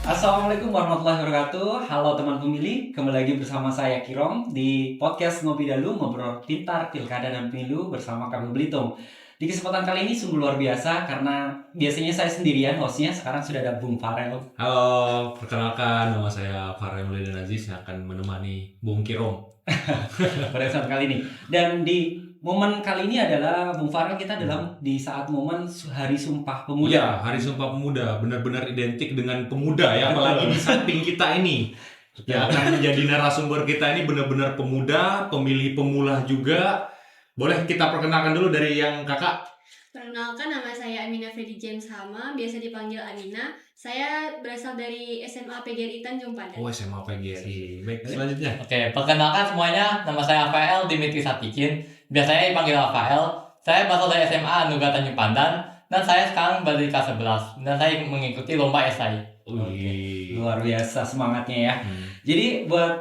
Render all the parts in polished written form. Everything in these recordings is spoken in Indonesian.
Assalamualaikum warahmatullahi wabarakatuh. Halo teman pemilih, kembali lagi bersama saya Kirom di podcast Ngopi Dalu, ngobrol pintar pilkada dan pemilu bersama kami Belitung. Di kesempatan kali ini sungguh luar biasa karena biasanya saya sendirian hostnya, sekarang sudah ada Bung Farel. Halo, perkenalkan nama saya Farel Mulyadan Aziz yang akan menemani Bung Kirom. Pada kesempatan kali ini. Dan di momen kali ini adalah Bung Farel, kita dalam di saat momen Hari Sumpah Pemuda. Iya, Hari Sumpah Pemuda benar-benar identik dengan pemuda ya, apalagi di samping kita ini. Ya akan menjadi narasumber kita ini benar-benar pemuda, pemilih pemula juga. Boleh kita perkenalkan dulu dari yang kakak? Perkenalkan, nama saya Amina Freddy James Hama, biasa dipanggil Amina. Saya berasal dari SMA PGRI Tanjung Padan. Oh, SMA PGRI. Baik, selanjutnya. Oke, perkenalkan semuanya, nama saya Rafael Dimitri Satikin, biasanya dipanggil Rafael. Saya berasal dari SMA Anugerah Tanjung Pandan, dan saya sekarang berada di kelas 11, dan saya mengikuti lomba esai. Luar biasa semangatnya ya. Jadi buat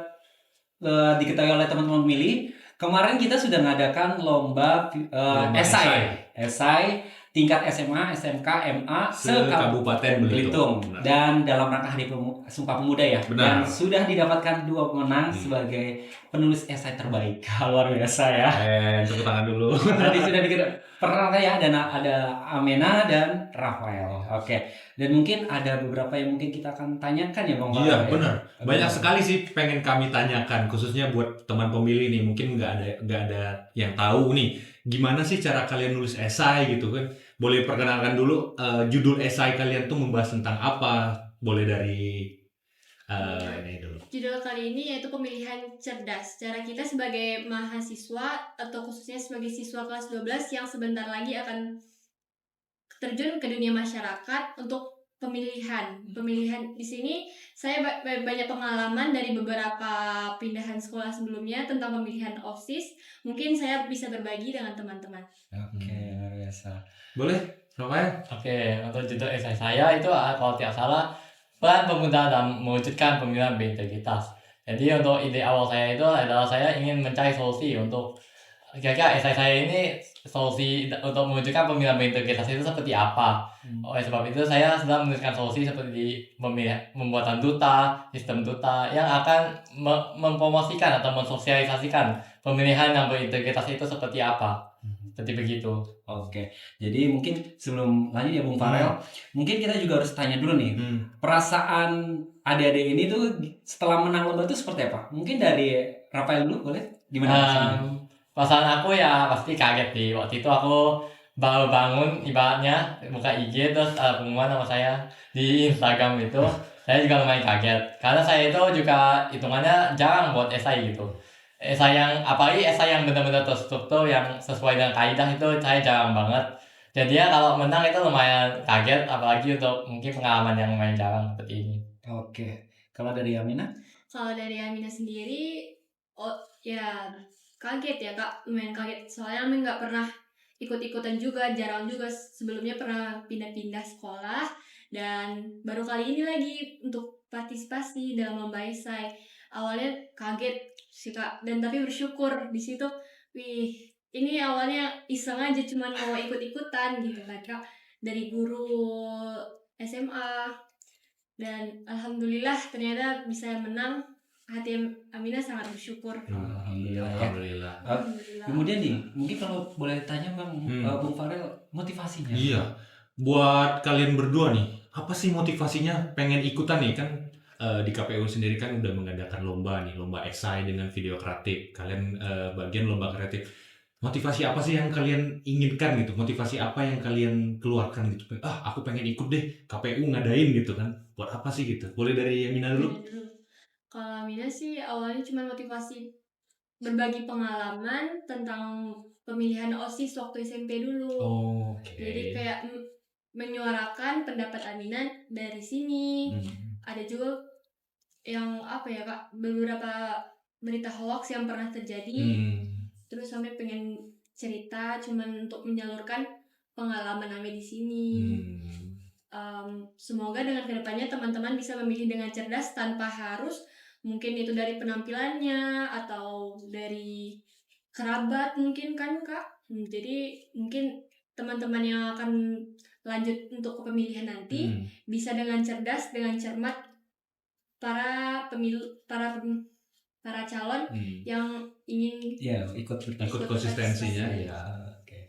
diketahui oleh teman-teman pemilih, kemarin kita sudah mengadakan lomba esai tingkat SMA, SMK, MA se-Kabupaten Belitung. Dan dalam rangka Hari Sumpah Pemuda ya. Benar. Dan sudah didapatkan 2 pemenang sebagai penulis esai terbaik. Luar biasa ya. Tepuk tangan dulu. Tadi sudah pernah ya ada Amena dan Rafael. Oke. Dan mungkin ada beberapa yang mungkin kita akan tanyakan ya Bang. Iya, benar. Banyak sekali sih pengen kami tanyakan, khususnya buat teman pemilih nih. Mungkin nggak ada yang tahu nih, gimana sih cara kalian nulis esai gitu kan? Boleh perkenalkan dulu judul esai kalian tuh membahas tentang apa? Boleh dari ini dulu. Judul kali ini yaitu pemilihan cerdas. Cara kita sebagai mahasiswa atau khususnya sebagai siswa kelas 12 yang sebentar lagi akan terjun ke dunia masyarakat untuk pemilihan di sini saya banyak pengalaman dari beberapa pindahan sekolah sebelumnya tentang pemilihan OSIS. Mungkin saya bisa berbagi dengan teman-teman. Oke, luar biasa. Boleh, Rafael? Oke, untuk judul esai saya itu kalau tidak salah, peran pemuda dalam mewujudkan pemilihan berintegritas. Jadi untuk ide awal saya itu adalah saya ingin mencari solusi untuk kira-kira esai saya ini solusi untuk mewujudkan pemilihan berintegritas itu seperti apa. Oleh sebab itu saya sedang menuliskan solusi seperti pembuatan duta, sistem duta yang akan mempromosikan atau mensosialisasikan pemilihan yang berintegritas itu seperti apa. Seperti begitu. Oke, jadi mungkin sebelum lanjut ya Bung Farel, mungkin kita juga harus tanya dulu nih, perasaan adik-adik ini tuh setelah menang lomba itu seperti apa? Mungkin dari Rafael dulu boleh? Gimana? Perasaan aku ya pasti kaget sih. Waktu itu aku baru bangun ibaratnya buka IG terus pengumuman nama saya di Instagram itu. Saya juga lumayan kaget karena saya itu juga hitungannya jarang buat esai gitu. Apalagi esai yang benar-benar terstruktur yang sesuai dengan kaidah itu saya jarang banget. Jadi ya kalau menang itu lumayan kaget, apalagi untuk mungkin pengalaman yang lumayan jarang seperti ini. Oke, kalau dari Amina? Kalau dari Amina sendiri, ya kaget ya Kak, lumayan kaget. Soalnya Amin nggak pernah ikut-ikutan juga, jarang juga. Sebelumnya pernah pindah-pindah sekolah dan baru kali ini lagi untuk partisipasi dalam lomba esai. Awalnya kaget sih Kak, dan tapi bersyukur di situ. Ini awalnya iseng aja, cuman mau ikut-ikutan gitu kan Kak, dari guru SMA, dan alhamdulillah ternyata bisa menang. Hati Amina sangat bersyukur. Alhamdulillah. Kemudian nih, mungkin kalau boleh tanya Bang, Bung Farel, motivasinya? Iya, buat kalian berdua nih, apa sih motivasinya pengen ikutan nih kan? Di KPU sendiri kan udah mengadakan lomba esai dengan video kreatif. Kalian bagian lomba kreatif. Motivasi apa sih yang kalian inginkan gitu? Motivasi apa yang kalian keluarkan gitu? Aku pengen ikut deh, KPU ngadain gitu kan. Buat apa sih gitu? Boleh dari Amina dulu? Kalau Amina sih awalnya cuma motivasi berbagi pengalaman tentang pemilihan OSIS waktu SMP dulu. Jadi kayak menyuarakan pendapat Amina dari sini. Ada juga yang apa ya Kak, beberapa berita hoax yang pernah terjadi. Terus sampai pengen cerita cuman untuk menyalurkan pengalaman Ami di sini. Semoga dengan kedepannya teman-teman bisa memilih dengan cerdas tanpa harus mungkin itu dari penampilannya atau dari kerabat mungkin kan Kak. Jadi mungkin teman-teman yang akan lanjut untuk pemilihan nanti bisa dengan cerdas, dengan cermat para calon yang ingin Ya, ikut Ikut konsistensinya ya. Oke.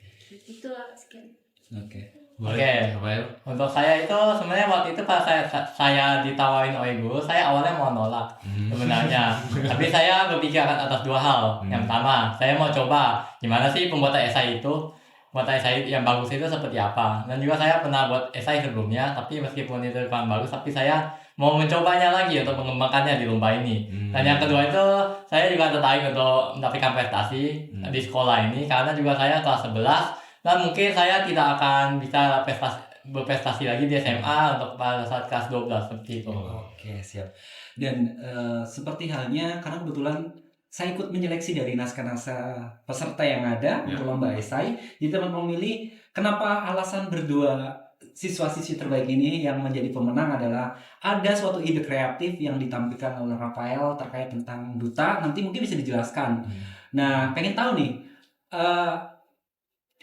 itu sekian. Oke. Boleh, Rafael? Untuk saya itu sebenarnya waktu itu pas saya ditawarin oleh guru, saya awalnya mau nolak sebenarnya. Tapi saya berpikir atas dua hal. Yang pertama, saya mau coba gimana sih pembuatan esai itu. Pembuatan esai yang bagus itu seperti apa. Dan juga saya pernah buat esai sebelumnya, tapi meskipun itu kurang bagus, tapi saya mau mencobanya lagi untuk mengembangkannya di lomba ini. Dan yang kedua itu, saya juga tertarik untuk mendapatkan prestasi di sekolah ini, karena juga saya kelas 11, dan mungkin saya tidak akan bisa berprestasi lagi di SMA untuk pada saat kelas 12 seperti itu. Oke, siap. Dan seperti halnya karena kebetulan saya ikut menyeleksi dari naskah-naskah peserta yang ada untuk lomba esai. Jadi teman pemilih, kenapa alasan berdua siswa-siswi terbaik ini yang menjadi pemenang adalah ada suatu ide kreatif yang ditampilkan oleh Rafael terkait tentang duta. Nanti mungkin bisa dijelaskan. Nah, pengen tahu nih,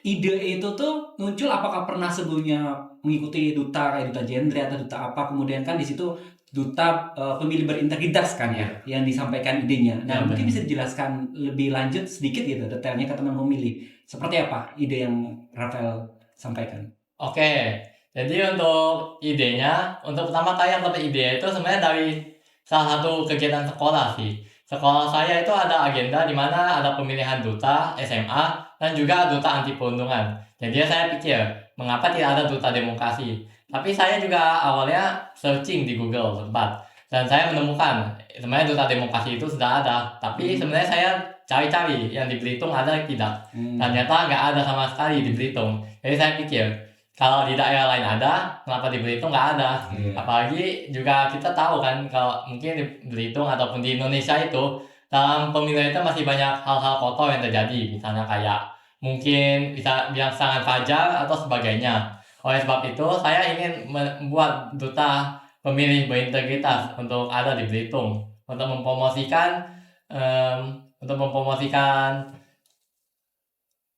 ide itu tuh muncul apakah pernah sebelumnya mengikuti duta kayak duta genre atau duta apa, kemudian kan di situ duta pemilih berintegritas kan ya yang disampaikan idenya. Nah, mungkin bisa dijelaskan lebih lanjut sedikit gitu detailnya ke teman pemilih. Seperti apa ide yang Rafael sampaikan? Oke, jadi untuk idenya, untuk pertama kali yang dapat ide itu sebenarnya dari salah satu kegiatan sekolah sih. Sekolah saya itu ada agenda di mana ada pemilihan duta SMA dan juga duta anti perundungan. Jadi saya pikir, mengapa tidak ada duta demokrasi? Tapi saya juga awalnya searching di Google sempat. Dan saya menemukan, sebenarnya duta demokrasi itu sudah ada. Tapi sebenarnya saya cari-cari yang di Belitung ada atau tidak. Ternyata nggak ada sama sekali di Belitung. Jadi saya pikir, kalau di daerah lain ada, kenapa di Belitung nggak ada? Apalagi juga kita tahu kan, kalau mungkin di Belitung ataupun di Indonesia itu, dalam pemilu itu masih banyak hal-hal kotor yang terjadi. Misalnya kayak mungkin bisa bilang serangan fajar atau sebagainya. Oleh sebab itu, saya ingin membuat duta pemilih berintegritas untuk ada di Belitung, untuk mempromosikan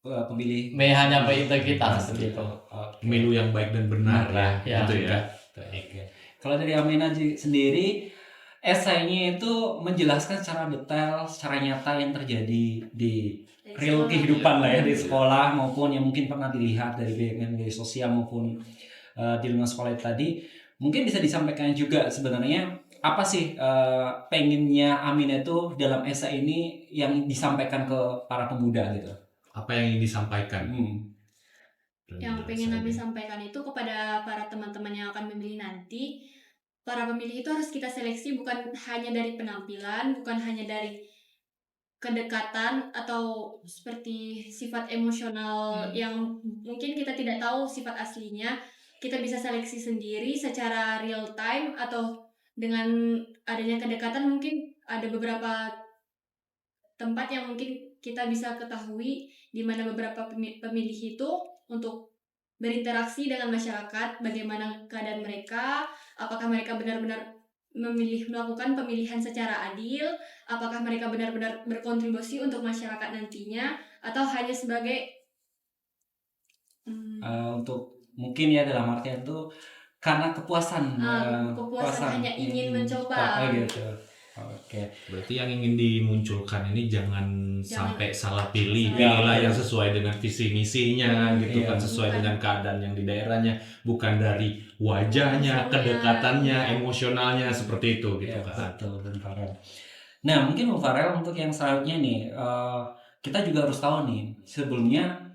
Pemilih pemilihannya berintegritas seperti itu. Pemilu yang baik dan benar Ya, gitu ya. Oke. Kalau dari Amina sendiri, esainya itu menjelaskan secara detail, secara nyata yang terjadi di real kehidupan lah ya, di sekolah maupun yang mungkin pernah dilihat dari media sosial maupun di lingkungan sekolah itu tadi. Mungkin bisa disampaikan juga sebenarnya apa sih pengennya Amina itu dalam esai ini yang disampaikan ke para pemuda gitu. Apa yang ingin disampaikan? Yang pengen Ami sampaikan itu kepada para teman-teman yang akan memilih nanti, para pemilih itu harus kita seleksi bukan hanya dari penampilan, bukan hanya dari kedekatan atau seperti sifat emosional yang mungkin kita tidak tahu sifat aslinya. Kita bisa seleksi sendiri secara real time atau dengan adanya kedekatan mungkin ada beberapa tempat yang mungkin kita bisa ketahui di mana beberapa pemilih itu untuk berinteraksi dengan masyarakat, bagaimana keadaan mereka, apakah mereka benar-benar melakukan pemilihan secara adil, apakah mereka benar-benar berkontribusi untuk masyarakat nantinya, atau hanya sebagai untuk mungkin ya dalam artian itu karena kepuasan hanya ingin mencoba gitu. Oke. Berarti yang ingin dimunculkan ini jangan sampai salah pilihlah yang sesuai dengan visi misinya gitu kan, sesuai dengan keadaan yang di daerahnya, bukan dari wajahnya, kedekatannya, emosionalnya seperti itu gitu kan. Betul, Bung Farel. Nah, mungkin Bung Farel untuk yang selanjutnya nih, kita juga harus tahu nih sebelumnya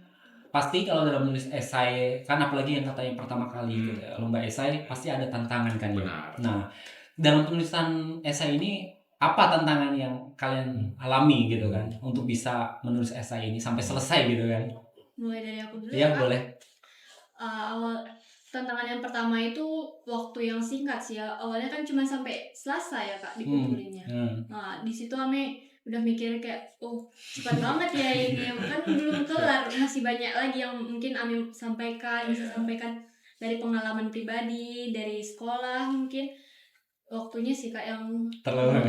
pasti kalau dalam menulis esai kan apalagi yang katanya pertama kali gitu, lomba esai pasti ada tantangan kan ya. Benar. Nah, dalam penulisan esai ini apa tantangan yang kalian alami gitu kan untuk bisa menulis esai ini sampai selesai gitu kan? Mulai dari aku dulu ya Kak. Boleh. Awal tantangan yang pertama itu waktu yang singkat sih ya. Awalnya kan cuma sampai Selasa ya Kak dikumpulnya. Nah di situ Ame udah mikir kayak cepat banget ya ini kan belum kelar, masih banyak lagi yang mungkin Ame bisa sampaikan dari pengalaman pribadi, dari sekolah mungkin. Waktunya sih Kak yang terlalu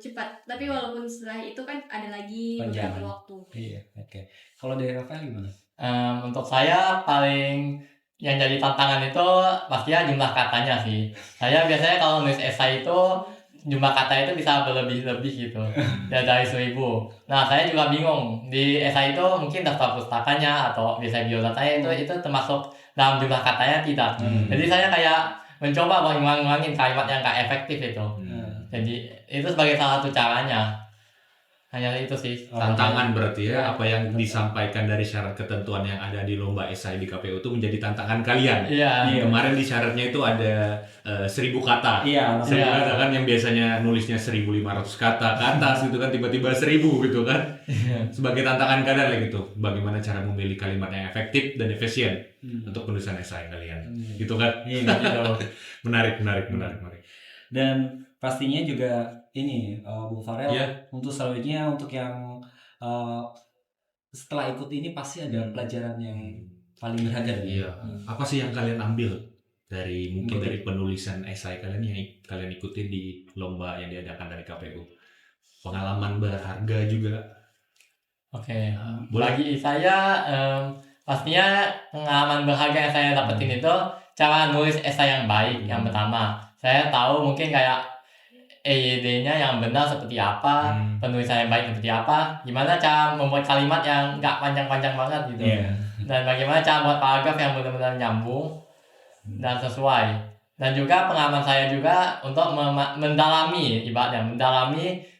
cepat. Tapi walaupun setelah itu kan ada lagi beberapa waktu. Iya, oke. Kalau dari Rafael gimana? Untuk saya paling yang jadi tantangan itu pastinya jumlah katanya sih. Saya biasanya kalau nulis esai itu jumlah kata itu bisa berlebih-lebih gitu ya dari 1.000. Nah saya juga bingung di esai itu mungkin daftar pustakanya atau biasa biodatanya itu termasuk dalam jumlah katanya tidak. Jadi saya kayak mencoba buat ngulangin kalimat yang gak efektif itu. Jadi itu sebagai salah satu caranya. Hanya itu sih Tantangan berarti ya, apa yang disampaikan dari syarat ketentuan yang ada di lomba esai di KPU itu menjadi tantangan kalian. Iya. Kemarin di syaratnya itu ada 1.000 kata. Iya, 1.000 kata kan yang biasanya nulisnya 1.500 kata ke atas gitu kan, tiba-tiba 1.000 gitu kan. Sebagai tantangan kalian lah gitu. Bagaimana cara memilih kalimat yang efektif dan efisien untuk penulisan esai kalian. Gitu kan. Iya, gitu. Menarik. Dan pastinya juga ini Bung Farel, Iya. untuk selanjutnya untuk yang setelah ikut ini pasti ada pelajaran yang paling berharga. Iya. Apa sih yang kalian ambil dari mungkin Oke. dari penulisan esai kalian yang kalian ikuti di lomba yang diadakan dari KPU? Pengalaman berharga juga. Oke. Boleh. Bagi saya pastinya pengalaman berharga yang saya dapetin itu cara nulis esai yang baik. Yang pertama, saya tahu mungkin kayak EYD-nya yang benar seperti apa, penulisan yang baik seperti apa, gimana cara membuat kalimat yang nggak panjang-panjang banget gitu, dan bagaimana cara buat paragraf yang benar-benar nyambung dan sesuai. Dan juga pengalaman saya juga untuk mendalami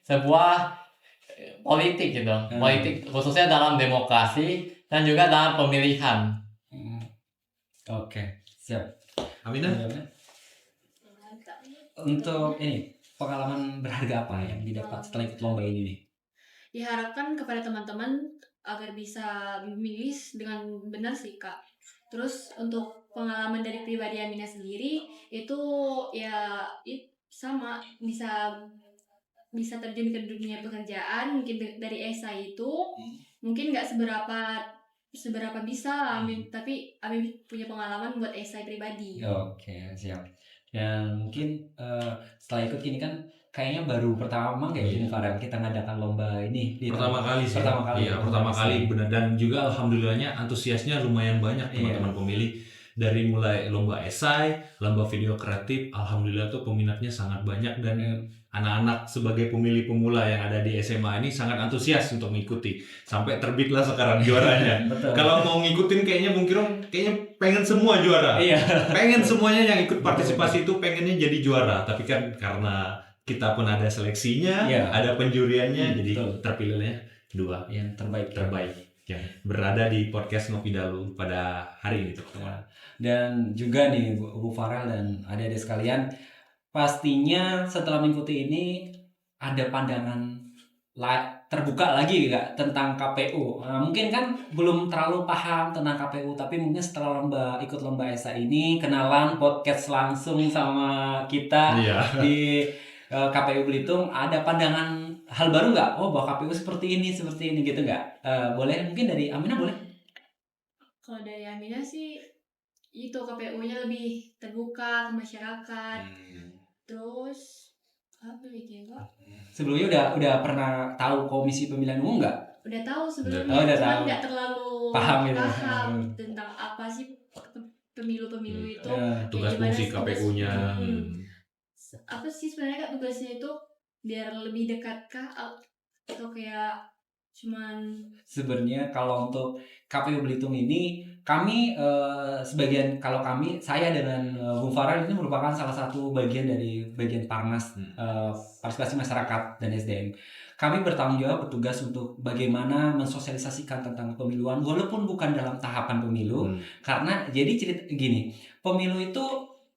sebuah politik gitu, politik khususnya dalam demokrasi dan juga dalam pemilihan. Oke, siap. Aminah? Untuk ini pengalaman berharga apa yang didapat setelah ikut lomba ini nih? Diharapkan kepada teman-teman agar bisa memilih dengan benar sih Kak. Terus untuk pengalaman dari pribadi Amina sendiri itu ya sama, bisa terjun ke dunia pekerjaan mungkin dari esai itu mungkin nggak seberapa bisa Amin, tapi Amin punya pengalaman buat esai pribadi. Oke, siap. Dan mungkin setelah ikut ini kan kayaknya baru pertama kayak gini Farel kita ngadakan lomba ini Pertama kali sih. Pertama kali benar. Dan juga alhamdulillahnya antusiasnya lumayan banyak teman-teman pemilih. Dari mulai lomba esai, lomba video kreatif, alhamdulillah tuh peminatnya sangat banyak dan anak-anak sebagai pemilih pemula yang ada di SMA ini sangat antusias untuk mengikuti. Sampai terbitlah sekarang juaranya. Kalau mau ngikutin kayaknya Bung Kirong kayaknya pengen semua juara. Pengen semuanya yang ikut partisipasi itu pengennya jadi juara. Tapi kan karena kita pun ada seleksinya, ada penjuriannya, jadi terpilihnya 2 yang terbaik yang berada di podcast Ngopi Dalu pada hari ini teman-teman. Dan juga nih Bu Farel dan adik-adik sekalian, pastinya setelah mengikuti ini ada pandangan terbuka lagi gak tentang KPU. Mungkin kan belum terlalu paham tentang KPU, tapi mungkin setelah ikut lomba esai ini kenalan podcast langsung sama kita di KPU Belitung, ada pandangan hal baru nggak? Oh, bahwa KPU seperti ini gitu nggak? Boleh mungkin dari Aminah boleh? Kalau dari Aminah sih itu KPU-nya lebih terbuka ke masyarakat. Terus apa lagi ya Kak? Sebelumnya udah pernah tahu Komisi Pemilihan Umum nggak? Udah tahu sebelumnya, cuma nggak terlalu paham tentang apa sih pemilu itu. Tugas fungsi KPU-nya. Apa sih sebenarnya Kak tugasnya itu, biar lebih dekat kah atau kayak cuman? Sebenarnya kalau untuk KPU Belitung ini kami saya dengan Bung Farel ini merupakan salah satu bagian dari bagian Parnas, partisipasi masyarakat dan SDM. Kami bertanggung jawab bertugas untuk bagaimana mensosialisasikan tentang pemiluan walaupun bukan dalam tahapan pemilu. Karena jadi cerita gini, pemilu itu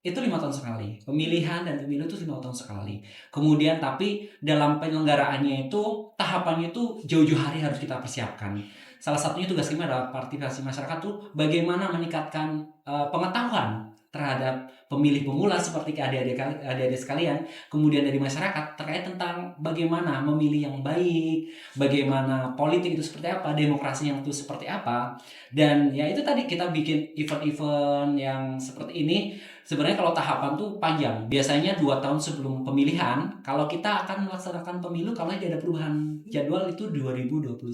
5 tahun sekali. Pemilihan dan pemilu itu 5 tahun sekali. Kemudian tapi dalam penyelenggaraannya itu tahapannya itu jauh-jauh hari harus kita persiapkan. Salah satunya tugas kami adalah partisipasi masyarakat tuh bagaimana meningkatkan pengetahuan terhadap pemilih pemula seperti adik-adik sekalian, kemudian dari masyarakat terkait tentang bagaimana memilih yang baik, bagaimana politik itu seperti apa, demokrasi yang itu seperti apa. Dan ya itu tadi kita bikin event-event yang seperti ini. Sebenarnya kalau tahapan tuh panjang. Biasanya 2 tahun sebelum pemilihan, kalau kita akan melaksanakan pemilu kalau tidak ada perubahan jadwal itu 2029.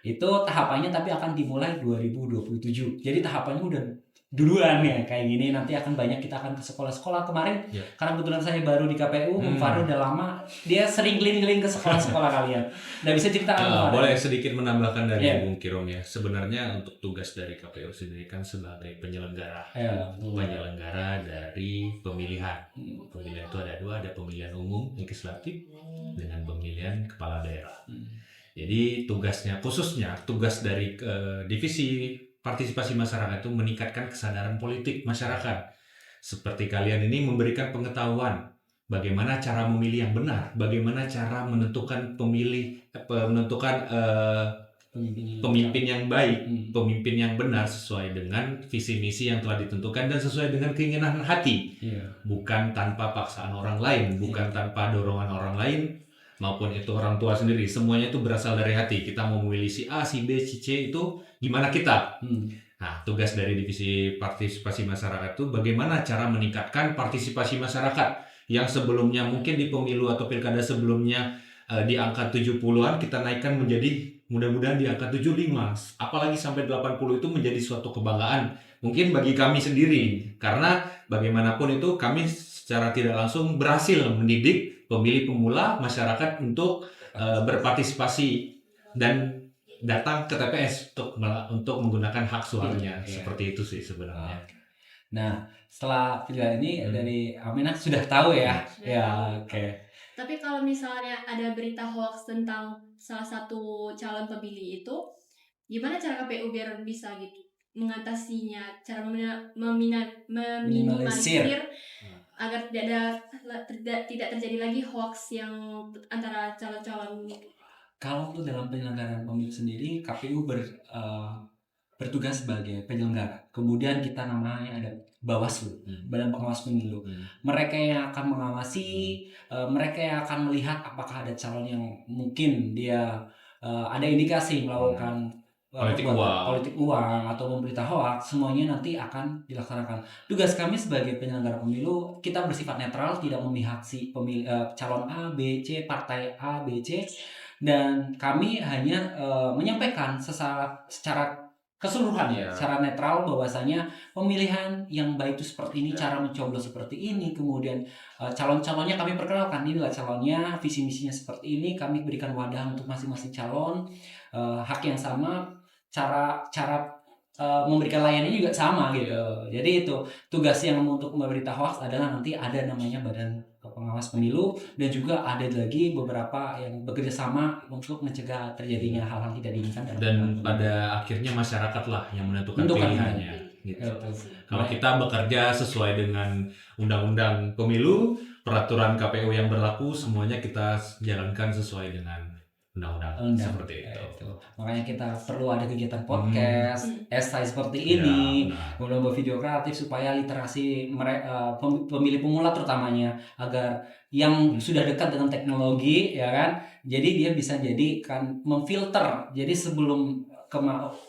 Itu tahapannya tapi akan dimulai 2027. Jadi tahapannya udah duluan ya kayak gini, nanti akan banyak kita akan ke sekolah-sekolah kemarin Ya. karena kebetulan saya baru di KPU, Bung Faru udah lama dia sering keliling-keliling ke sekolah-sekolah kalian. Nggak bisa cerita apa? Boleh sedikit menambahkan dari Iya. Bung Kirom ya. Sebenarnya untuk tugas dari KPU sendiri kan sebagai penyelenggara. Ya, Penyelenggara dari pemilihan. Pemilihan itu ada dua, ada pemilihan umum legislatif dengan pemilihan kepala daerah. Jadi tugasnya, khususnya tugas dari divisi partisipasi masyarakat itu meningkatkan kesadaran politik masyarakat. Seperti kalian ini memberikan pengetahuan bagaimana cara memilih yang benar, bagaimana cara menentukan pemimpin yang baik, pemimpin yang benar sesuai dengan visi misi yang telah ditentukan dan sesuai dengan keinginan hati, bukan tanpa paksaan orang lain, bukan tanpa dorongan orang lain maupun itu orang tua sendiri. Semuanya itu berasal dari hati. Kita mau memilih si A, si B, si C itu gimana kita. Nah, tugas dari divisi partisipasi masyarakat itu bagaimana cara meningkatkan partisipasi masyarakat yang sebelumnya mungkin di pemilu atau pilkada sebelumnya di angka 70-an kita naikkan menjadi mudah-mudahan di angka 75, apalagi sampai 80 itu menjadi suatu kebanggaan mungkin bagi kami sendiri, karena bagaimanapun itu kami secara tidak langsung berhasil mendidik pemilih pemula masyarakat untuk berpartisipasi dan datang ke TPS untuk menggunakan hak suaranya. Seperti itu sih sebenarnya. Nah, setelah video ini dari Aminah sudah tahu ya. Ya, oke. Tapi kalau misalnya ada berita hoax tentang salah satu calon pemilih itu, gimana cara KPU biar bisa gitu mengatasinya, cara meminimalisir agar tidak terjadi lagi hoax yang antara calon-calon. Kalau untuk dalam penyelenggaraan pemilu sendiri, KPU bertugas sebagai penyelenggara. Kemudian kita namanya ada Bawaslu, Badan Pengawas Pemilu. Mereka yang akan mengawasi, mereka yang akan melihat apakah ada calon yang mungkin dia ada indikasi melakukan politik uang atau memberita hoax, semuanya nanti akan dilaksanakan. Tugas kami sebagai penyelenggara pemilu, kita bersifat netral, tidak memihak si calon A, B, C, partai A, B, C, dan kami hanya menyampaikan secara keseluruhan secara netral bahwasanya pemilihan yang baik itu seperti ini, cara mencoblos seperti ini, kemudian calon-calonnya kami perkenalkan, inilah calonnya, visi misinya seperti ini, kami berikan wadah untuk masing-masing calon, hak yang sama, cara memberikan layanan juga sama gitu. Jadi itu tugas yang untuk memberita hoax adalah nanti ada namanya Badan Pengawas Pemilu, dan juga ada lagi beberapa yang bekerja sama untuk mencegah terjadinya hal-hal tidak diinginkan. Dan pada akhirnya masyarakat lah yang menentukan pilihannya. Gitu. Kalau kita bekerja sesuai dengan undang-undang pemilu, peraturan KPU yang berlaku, semuanya kita jalankan sesuai dengan undang-undang seperti itu. Makanya kita perlu ada kegiatan podcast, esai seperti ini, kemudian video kreatif supaya literasi pemilih pemula terutamanya, agar yang sudah dekat dengan teknologi ya kan, jadi dia bisa jadikan memfilter. Jadi sebelum ke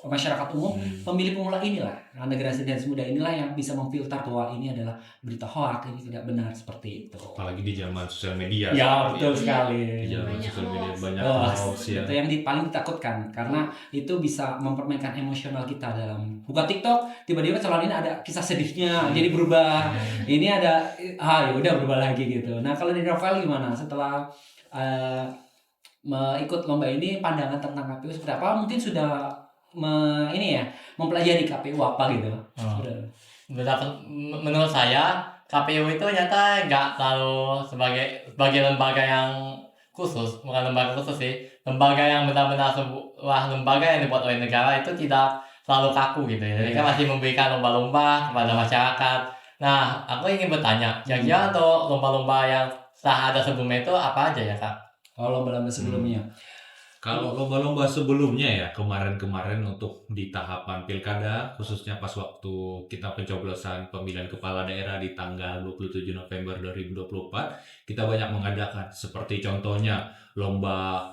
masyarakat umum, pemilih pemula inilah, generasi muda inilah yang bisa memfilter bahwa ini adalah berita hoax, ini tidak benar, seperti itu. Apalagi di zaman sosial media. Ya betul sekali. Di zaman sosial media banyak hoax ya. Itu yang paling ditakutkan, karena itu bisa mempermainkan emosional kita dalam buka TikTok, tiba-tiba calon ini ada kisah sedihnya, jadi berubah. Ini ada, ya udah berubah lagi gitu. Nah kalau di Rafael gimana setelah ikut lomba ini, pandangan tentang KPU seperti apa? Mungkin sudah mempelajari KPU apa gitu. Menurut saya KPU itu nyata nggak terlalu sebagai lembaga yang khusus, bukan lembaga khusus sih, lembaga yang benar-benar sebuah lembaga yang dibuat oleh negara itu tidak terlalu kaku gitu ya. Jadi kan masih memberikan lomba-lomba kepada masyarakat. Nah, aku ingin bertanya, kira-kira untuk lomba-lomba yang telah ada sebelumnya itu apa aja ya Kak? Lomba-lomba sebelumnya. Kalau lomba-lomba sebelumnya ya, kemarin-kemarin untuk di tahapan pilkada, khususnya pas waktu kita pencoblosan pemilihan kepala daerah di tanggal 27 November 2024, kita banyak mengadakan, seperti contohnya lomba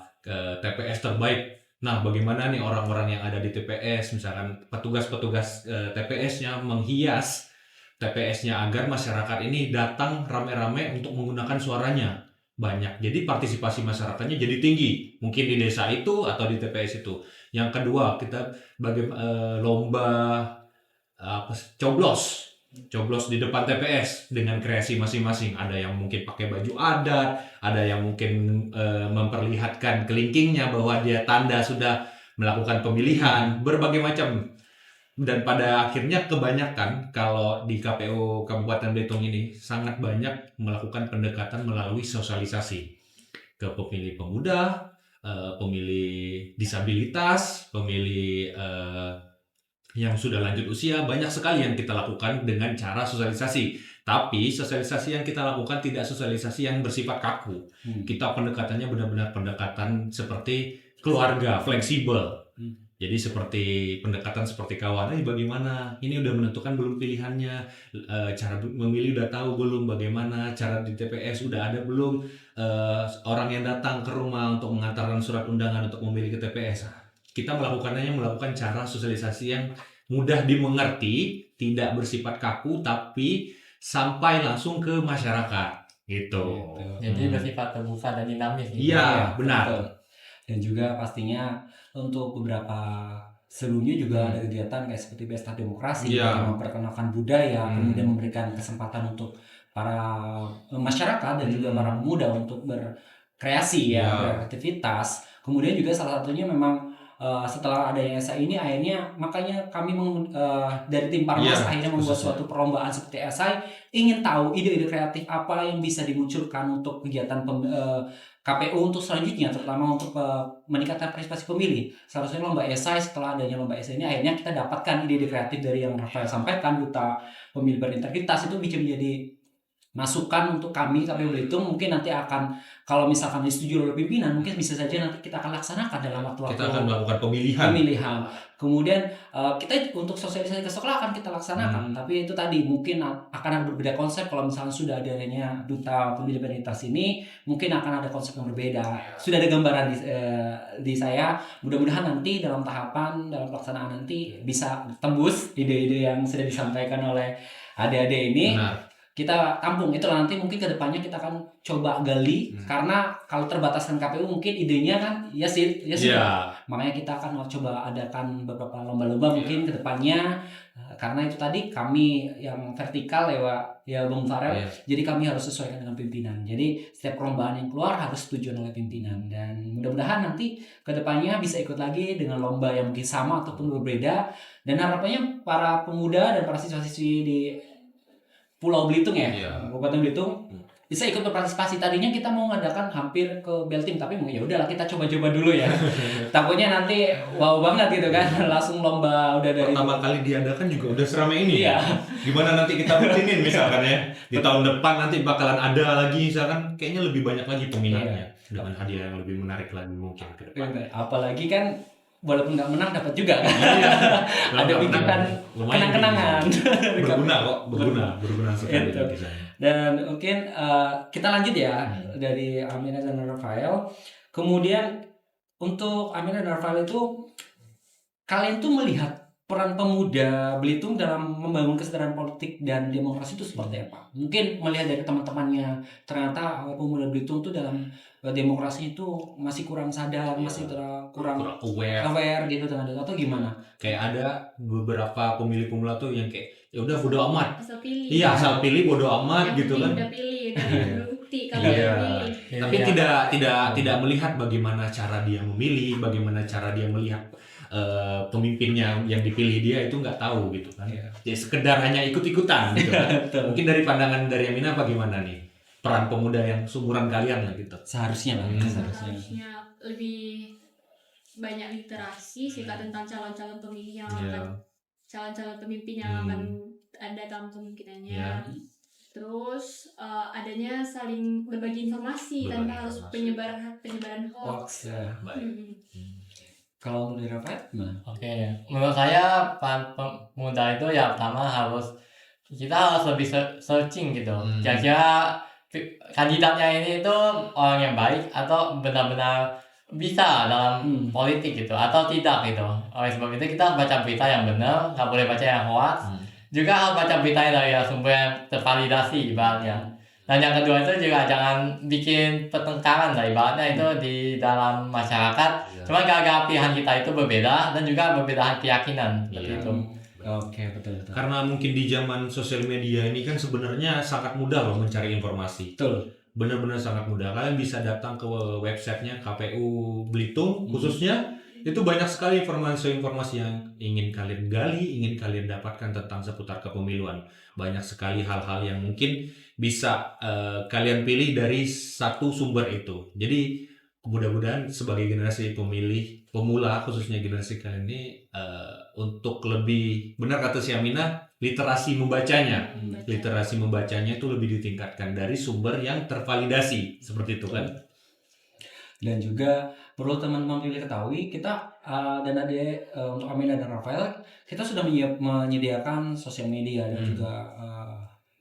TPS terbaik. Nah, bagaimana nih orang-orang yang ada di TPS, misalkan petugas-petugas TPS-nya menghias TPS-nya agar masyarakat ini datang rame-rame untuk menggunakan suaranya. Banyak, jadi partisipasi masyarakatnya jadi tinggi, mungkin di desa itu atau di TPS itu. Yang kedua, kita lomba coblos di depan TPS dengan kreasi masing-masing. Ada yang mungkin pakai baju adat, ada yang mungkin memperlihatkan kelingkingnya bahwa dia tanda sudah melakukan pemilihan, berbagai macam. Dan pada akhirnya kebanyakan kalau di KPU Kabupaten Belitung ini sangat banyak melakukan pendekatan melalui sosialisasi ke pemilih pemuda, pemilih disabilitas, pemilih yang sudah lanjut usia. Banyak sekali yang kita lakukan dengan cara sosialisasi. Tapi sosialisasi yang kita lakukan tidak sosialisasi yang bersifat kaku. Kita pendekatannya benar-benar pendekatan seperti keluarga, fleksibel. Jadi seperti pendekatan seperti kawan, bagaimana? Ini udah menentukan belum pilihannya, cara memilih udah tahu belum, bagaimana cara di TPS udah ada belum, orang yang datang ke rumah untuk mengantarkan surat undangan untuk memilih ke TPS. Kita melakukan cara sosialisasi yang mudah dimengerti, tidak bersifat kaku, tapi sampai langsung ke masyarakat, gitu. Jadi bersifat terbuka dan dinamis. Iya, benar. Betul. Dan juga pastinya untuk beberapa sebelumnya juga ada kegiatan kayak seperti pesta demokrasi yang memperkenalkan budaya, kemudian memberikan kesempatan untuk para masyarakat dan juga para pemuda untuk berkreasi beraktivitas. Kemudian juga salah satunya memang setelah adanya esai ini akhirnya makanya kami dari tim Parmas akhirnya membuat suatu perlombaan seperti esai, ingin tahu ide-ide kreatif apa yang bisa dimunculkan untuk kegiatan KPU untuk selanjutnya, terutama untuk meningkatkan partisipasi pemilih. Seharusnya lomba esai, setelah adanya lomba esai ini akhirnya kita dapatkan ide-ide kreatif dari yang Rafael sampaikan, Duta Pemilih Berintegritas, itu bisa menjadi masukan untuk kami KPU Belitung. Mungkin nanti akan, kalau misalkan disetujui oleh pimpinan, mungkin bisa saja nanti kita akan laksanakan dalam waktu-waktu kita akan melakukan pemilihan. Kemudian kita untuk sosialisasi ke sekolah akan kita laksanakan, tapi itu tadi mungkin akan ada berbeda konsep. Kalau misalnya sudah adanya Duta Pemilih Berintegritas ini, mungkin akan ada konsep yang berbeda. Sudah ada gambaran di saya. Mudah-mudahan nanti dalam pelaksanaan nanti bisa tembus ide-ide yang sudah disampaikan oleh adik-adik ini. Benar. Kita tampung. Itulah nanti mungkin kedepannya kita akan coba gali, karena kalau terbataskan KPU mungkin idenya kan sudah. Makanya kita akan coba adakan beberapa lomba-lomba mungkin kedepannya, karena itu tadi kami yang vertikal Bung Farel, jadi kami harus sesuaikan dengan pimpinan. Jadi setiap perlombaan yang keluar harus setuju oleh pimpinan, dan mudah-mudahan nanti kedepannya bisa ikut lagi dengan lomba yang mungkin sama ataupun berbeda. Dan harapannya para pemuda dan para siswa-siswi di Pulau Belitung Kabupaten Belitung bisa ikut berpartisipasi. Tadinya kita mau ngadakan hampir ke Beltim, tapi ya udahlah kita coba-coba dulu ya. Takutnya nanti wow banget gitu kan, langsung lomba udah dari pertama kali diadakan juga udah seramai ini. Gimana nanti kita rutinin misalkan ya, di tahun depan nanti bakalan ada lagi misalkan, kayaknya lebih banyak lagi peminatnya dengan hadiah yang lebih menarik lagi mungkin ke depan. Apalagi kan walaupun nggak menang dapat juga kan. Ada bikinan kenang-kenangan. Berguna sekali. Dan mungkin kita lanjut ya dari Amina dan Rafael. Kemudian untuk Amina dan Rafael itu, kalian tuh melihat peran pemuda Belitung dalam membangun kesadaran politik dan demokrasi itu seperti apa? Mungkin melihat dari teman-temannya, ternyata pemuda Belitung tuh dalam demokrasi itu masih kurang sadar, masih kurang aware gitu dengan itu, atau gimana? Kayak ada beberapa pemilih pemula tuh yang kayak ya udah bodo amat. Asal pilih. Iya, asal pilih bodo amat yang gitu kan. Udah pilih, bukti kalau pilih. Tapi tidak melihat bagaimana cara dia memilih, bagaimana cara dia melihat pemimpinnya yang dipilih dia itu nggak tahu gitu kan. Ya sekedar hanya ikut-ikutan gitu kan. Mungkin dari pandangan dari Amina bagaimana nih peran pemuda yang seumuran kalian lah gitu? Seharusnya lebih banyak literasi sih tentang calon-calon pemilih yang akan, calon-calon pemimpin yang akan ada dalam kemungkinannya. Terus adanya saling berbagi informasi tanpa harus penyebaran hoax. Kalau menurut Rafael gimana? Oke, menurut saya pemuda itu ya pertama kita harus lebih searching gitu. Kira-kira kandidatnya ini itu orang yang baik atau benar-benar bisa dalam politik gitu atau tidak gitu. Oleh sebab itu kita harus baca berita yang benar, nggak boleh baca yang hoax. Juga harus baca beritanya dari sumber yang tervalidasi ibaratnya. Dan yang kedua itu juga jangan bikin pertengkaran lah ibaratnya itu di dalam masyarakat. Cuma gara-gara pilihan kita itu berbeda dan juga berbeda keyakinan seperti itu. Oke, betul. Karena mungkin di zaman sosial media ini kan sebenarnya sangat mudah loh mencari informasi. Betul. Benar-benar sangat mudah. Kalian bisa datang ke websitenya KPU Belitung khususnya. Itu banyak sekali informasi-informasi yang ingin kalian gali, ingin kalian dapatkan tentang seputar kepemiluan. Banyak sekali hal-hal yang mungkin bisa kalian pilih dari satu sumber itu. Jadi mudah-mudahan sebagai generasi pemula khususnya generasi kalian ini untuk lebih, benar kata si Aminah, literasi membacanya. Literasi membacanya itu lebih ditingkatkan dari sumber yang tervalidasi. Seperti itu kan. Dan juga perlu teman-teman pilih ketahui, kita dan adik untuk Amina dan Rafael, kita sudah menyediakan sosial media dan juga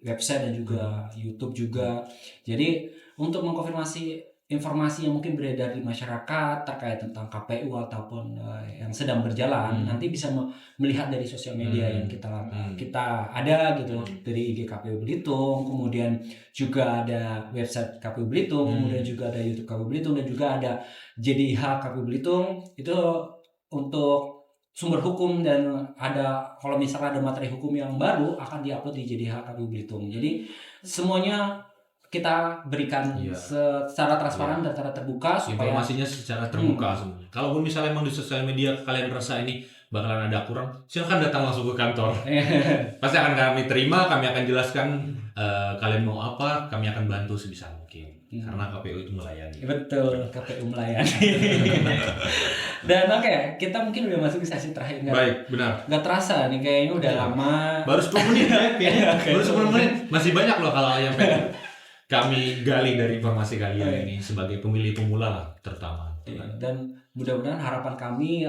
website dan juga YouTube juga. Jadi untuk mengkonfirmasi informasi yang mungkin beredar di masyarakat terkait tentang KPU ataupun yang sedang berjalan, nanti bisa melihat dari sosial media yang kita ada gitu, dari IG KPU Belitung, kemudian juga ada website KPU Belitung, kemudian juga ada YouTube KPU Belitung, dan juga ada JDIH KPU Belitung. Itu untuk sumber hukum, dan ada kalau misalnya ada materi hukum yang baru akan diupload di JDIH KPU Belitung. Jadi semuanya kita berikan secara transparan dan secara terbuka supaya informasinya secara terbuka semuanya. Kalaupun misalnya emang di sosial media kalian merasa ini bakalan ada kurang, silakan datang langsung ke kantor. Pasti akan kami terima, kami akan jelaskan kalian mau apa, kami akan bantu sebisa mungkin. Karena KPU itu melayani. Betul, KPU melayani. Dan kita mungkin udah masuk di sesi terakhir. Baik, benar. Nggak terasa nih, kayaknya udah lama. Baru 10 menit ya, kayaknya. Baru 10 menit. Masih banyak loh kalau yang pengen kami gali dari informasi kalian ini sebagai pemilih pemula lah terutama. Dan mudah-mudahan harapan kami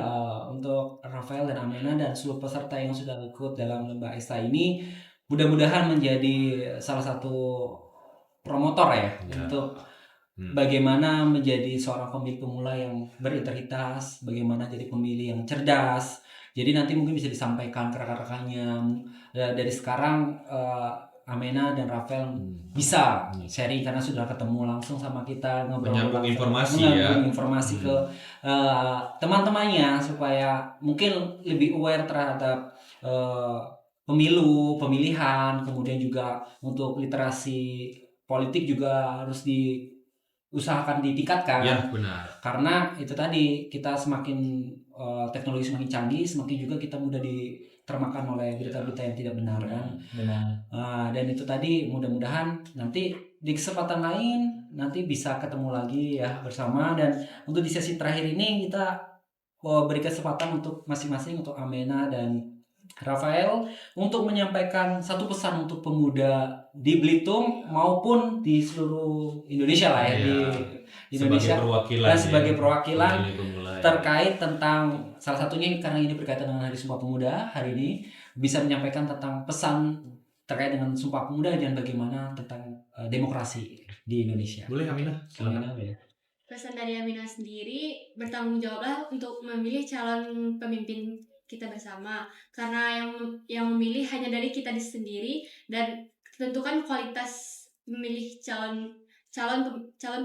untuk Rafael dan Amena dan seluruh peserta yang sudah ikut dalam lomba ESA ini, mudah-mudahan menjadi salah satu promotor untuk bagaimana menjadi seorang pemilih pemula yang berintegritas, bagaimana jadi pemilih yang cerdas. Jadi nanti mungkin bisa disampaikan ke rekan-rekannya dari sekarang. Amena dan Rafael bisa sharing karena sudah ketemu langsung sama kita, menyambung informasi ke teman-temannya supaya mungkin lebih aware terhadap pemilihan, kemudian juga untuk literasi politik juga harus diusahakan ditingkatkan. Ya, benar. Karena itu tadi, kita semakin teknologi semakin canggih, semakin juga kita mudah termakan oleh berita-berita yang tidak benar kan. Benar. Dan itu tadi, mudah-mudahan nanti di kesempatan lain nanti bisa ketemu lagi ya bersama. Dan untuk di sesi terakhir ini kita beri kesempatan untuk masing-masing, untuk Amena dan Rafael, untuk menyampaikan satu pesan untuk pemuda di Belitung maupun di seluruh Indonesia lah ya, di Indonesia sebagai perwakilan terkait tentang, salah satunya karena ini berkaitan dengan Hari Sumpah Pemuda hari ini, bisa menyampaikan tentang pesan terkait dengan Sumpah Pemuda dan bagaimana tentang demokrasi di Indonesia. Boleh Aminah? Silakan. Pesan dari Aminah sendiri, bertanggung jawablah untuk memilih calon pemimpin kita bersama, karena yang memilih hanya dari kita sendiri, dan tentukan kualitas memilih calon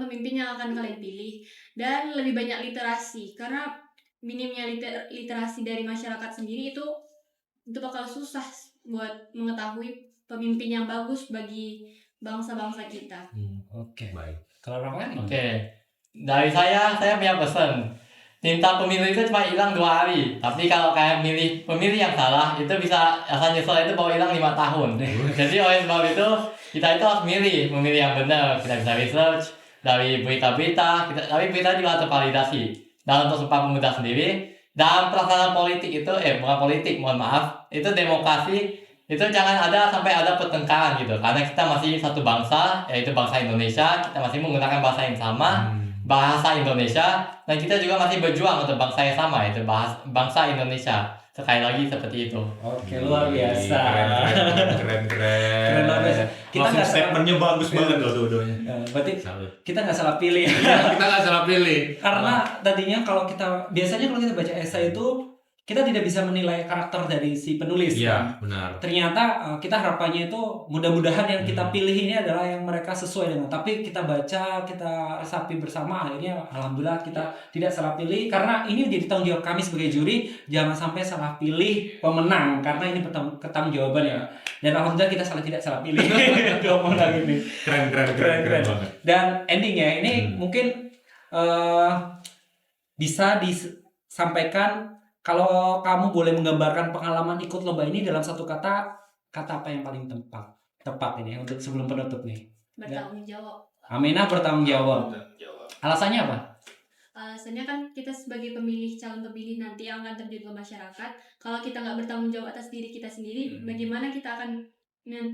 pemimpin yang akan kalian pilih, dan lebih banyak literasi, karena minimnya literasi dari masyarakat sendiri itu bakal susah buat mengetahui pemimpin yang bagus bagi bangsa-bangsa kita. Oke. Baik. Kalau Rafael? Dari saya punya pesan. Tinta pemilu itu cuma hilang 2 hari, tapi kalau kayak pemilih yang salah itu bisa asal nyesel itu bawa hilang 5 tahun. Jadi oleh sebab itu kita itu harus memilih yang benar. Kita bisa research dari berita-berita, tapi berita juga tervalidasi. Dan untuk Sumpah Pemuda sendiri, dalam pelaksanaan politik itu bukan politik, mohon maaf, itu demokrasi itu jangan ada sampai ada pertengkaran gitu, karena kita masih satu bangsa, yaitu bangsa Indonesia. Kita masih menggunakan bahasa yang sama, bahasa Indonesia, dan kita juga masih berjuang untuk bangsa yang sama, yaitu bangsa Indonesia. Sekali lagi seperti itu. Oke, luar biasa. Keren. Luar biasa. Kita nggak statementnya bagus banget loh dua-duanya. Berarti kita nggak salah pilih. Kita nggak salah pilih. Karena tadinya biasanya kalau kita baca esai itu kita tidak bisa menilai karakter dari si penulis Iya, kan. benar. Ternyata kita harapannya itu mudah-mudahan yang kita pilih ini adalah yang mereka sesuai dengan. Tapi kita baca, kita resapi bersama, akhirnya alhamdulillah kita tidak salah pilih, karena ini jadi tanggung jawab kami sebagai juri, jangan sampai salah pilih pemenang, karena ini pertanggungjawaban ya. Dan alhamdulillah kita tidak salah pilih dua pemenang ini. Keren banget. Dan endingnya ini mungkin bisa disampaikan, kalau kamu boleh menggambarkan pengalaman ikut lomba ini dalam satu kata apa yang paling tepat ini untuk sebelum penutup nih? Bertanggung jawab. Aminah bertanggung jawab. Alasannya apa? Alasannya kan kita sebagai calon pemilih nanti yang akan terjun ke masyarakat, kalau kita nggak bertanggung jawab atas diri kita sendiri, bagaimana kita akan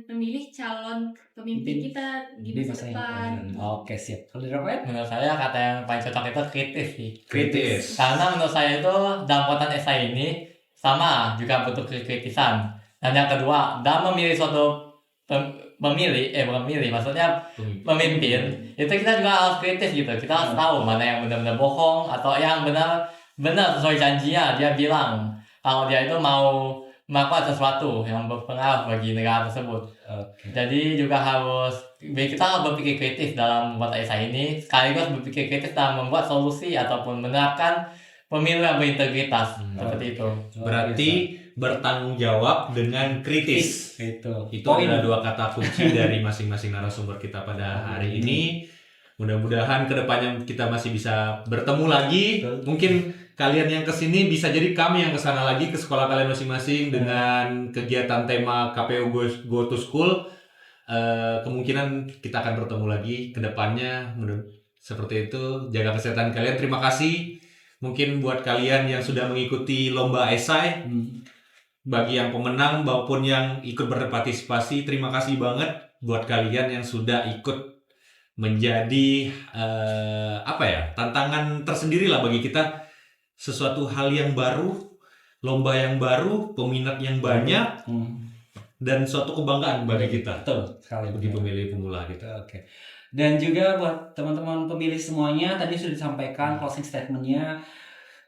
memilih calon pemimpin kita di masa depan? Oke, siap. Kalau dari Rafael? Menurut saya kata yang paling cocok itu kritis sih. Kritis. Karena menurut saya itu dalam konteks esai ini sama juga butuh kritisan. Dan yang kedua, dalam memilih suatu maksudnya pemimpin, itu kita juga harus kritis gitu. Kita harus tahu mana yang benar-benar bohong atau yang benar sesuai janjinya dia bilang kalau dia itu mau melakukan sesuatu yang berpengaruh bagi negara tersebut. Jadi juga kita harus berpikir kritis dalam membuat esai ini, sekaligus berpikir kritis dalam membuat solusi ataupun menerapkan pemilu yang berintegritas seperti itu. Berarti bertanggung jawab dengan kritis. Itu adalah dua kata kunci dari masing-masing narasumber kita pada hari ini. Mudah-mudahan kedepannya kita masih bisa bertemu lagi. Mungkin kalian yang kesini bisa jadi kami yang kesana lagi ke sekolah kalian masing-masing dengan kegiatan tema KPU Go to School. Kemungkinan kita akan bertemu lagi kedepannya. Seperti itu. Jaga kesehatan kalian. Terima kasih. Mungkin buat kalian yang sudah mengikuti lomba esai, bagi yang pemenang maupun yang ikut berpartisipasi, terima kasih banget buat kalian yang sudah ikut menjadi tantangan tersendiri lah bagi kita, sesuatu hal yang baru, lomba yang baru, peminat yang banyak, dan suatu kebanggaan bagi kita. Betul sekali bagi pemilih pemula gitu. Oke. Dan juga buat teman-teman pemilih semuanya, tadi sudah disampaikan closing statement-nya.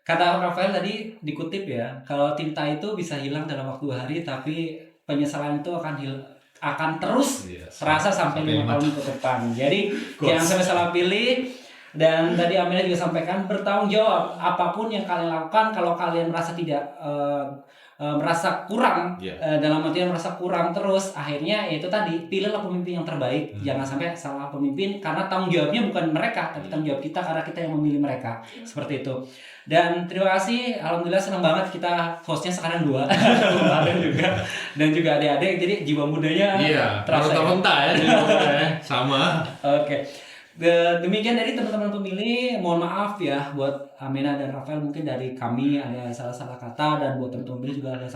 Kata Rafael tadi dikutip ya, kalau tinta itu bisa hilang dalam waktu 2 hari, tapi penyesalan itu akan terus terasa sampai 5 tahun ke depan. Jadi jangan sampai salah pilih. Dan tadi Aminah juga sampaikan, bertanggung jawab apapun yang kalian lakukan. Kalau kalian merasa tidak merasa kurang, dalam artian merasa kurang terus, akhirnya itu tadi, pilihlah pemimpin yang terbaik. Jangan sampai salah pemimpin, karena tanggung jawabnya bukan mereka, tapi tanggung jawab kita, karena kita yang memilih mereka. Seperti itu. Dan terima kasih, alhamdulillah senang banget kita hostnya sekarang 2 kemarin juga, dan juga adik-adik, jadi jiwa mudanya terasa ya. Sama. Oke. Demikian dari teman-teman pemilih, mohon maaf ya buat Aminah dan Rafael, mungkin dari kami ada salah-salah kata, dan buat teman-teman pemilih juga ada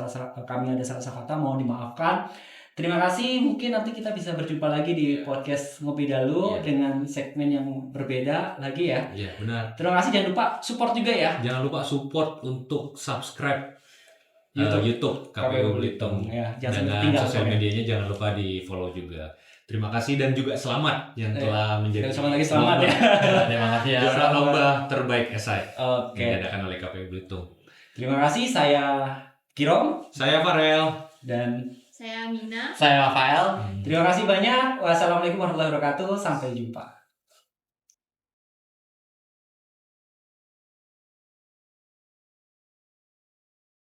kami ada salah-salah kata, mohon dimaafkan. Terima kasih, mungkin nanti kita bisa berjumpa lagi di podcast Ngopi Dalu dengan segmen yang berbeda lagi ya. Iya, benar. Terima kasih, jangan lupa support juga ya. Jangan lupa support untuk subscribe YouTube KPU Belitung. Ya, dan sosial medianya jangan lupa di follow juga. Terima kasih dan juga selamat yang telah menjadi selamat ya. Terima kasih ya. Juara lomba terbaik esai. Oke. Diadakan oleh KPU Belitung. Terima kasih, saya Kirom, saya Farel, dan saya Mina. Saya Rafael. Terima kasih banyak. Wassalamualaikum warahmatullahi wabarakatuh. Sampai jumpa.